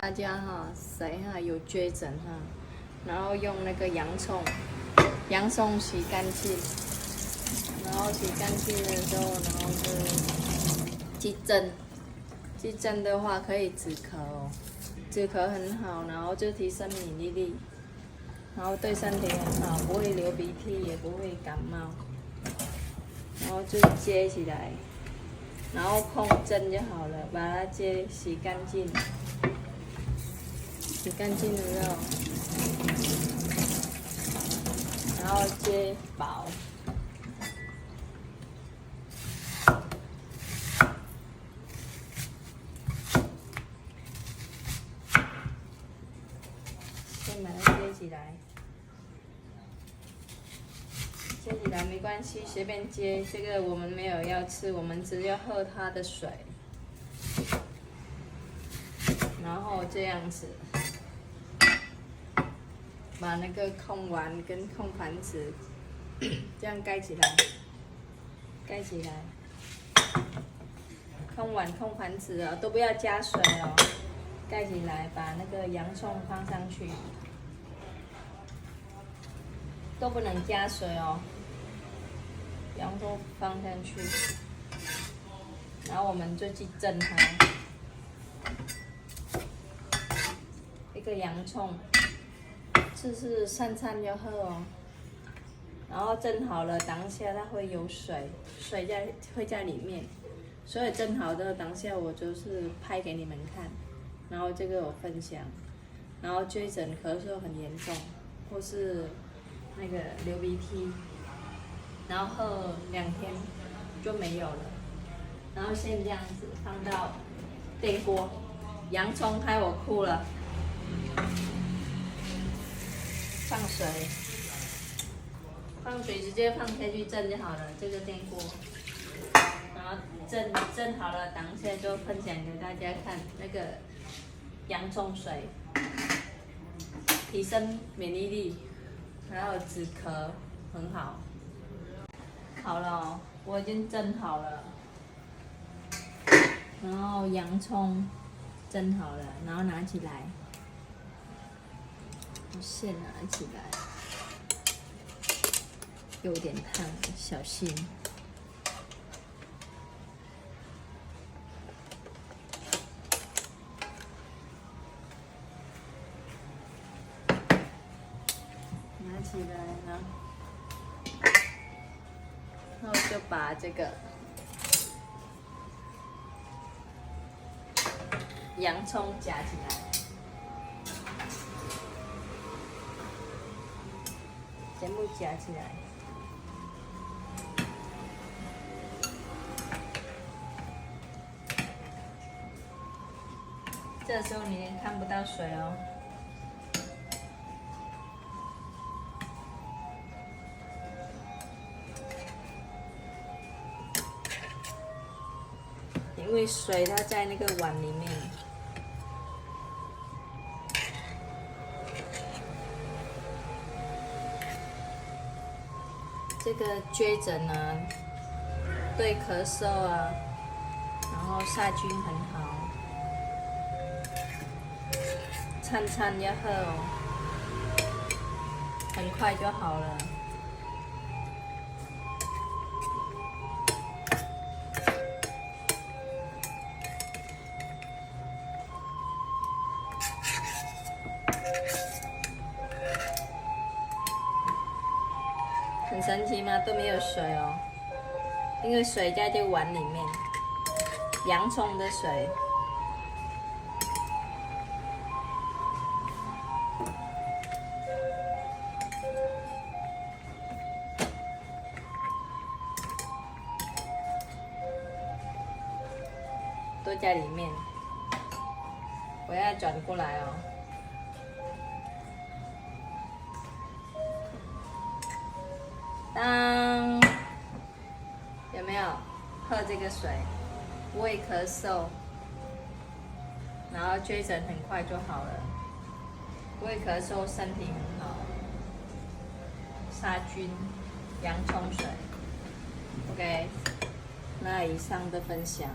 大家哈，谁哈有疽疹哈，然后用那个洋葱洗干净，然后洗干净了之后，然后就去蒸。去蒸的话可以止咳哦，止咳很好，然后就提升免疫力，然后对身体很好，不会流鼻涕，也不会感冒。然后就接起来，然后空蒸就好了，把它洗干净。洗干净了之后，然后接薄，先把它接起来，接起来没关系，随便接。这个我们没有要吃，我们只要喝它的水，然后这样子。把那个空碗跟空盘子这样盖起来，盖起来。空碗、空盘子哦，都不要加水哦，盖起来，把那个洋葱放上去，都不能加水哦，洋葱放上去，然后我们就去蒸它。一个洋葱。是散就喝哦，然后蒸好了，当下它会有水，会在里面，所以蒸好的当下我就是拍给你们看，然后这个我分享，然后疽疹咳嗽很严重，或是那个流鼻涕，然后喝2天就没有了，然后先这样子放到电锅，洋葱害我哭了。放水，直接放下去蒸就好了。这个电锅，然后蒸好了，当下就分享给大家看那个洋葱水，提升免疫力，还有止咳很好。好了哦，我已经蒸好了，然后洋葱蒸好了，然后拿起来。线拿起来，有点烫，小心。拿起来呢，然后就把这个洋葱夹起来。全部夹起来，这时候你看不到水哦。因为水它在那个碗里面。这个疽疹呢，对咳嗽啊，然后杀菌很好，餐要喝哦，很快就好了。很神奇吗？都没有水哦，因为水在这个碗里面，洋葱的水。都在里面，我要转过来哦。当有没有喝这个水，不会咳嗽，然后疽疹很快就好了，不会咳嗽，身体很好，杀菌，洋葱水 ，OK， 那以上的分享。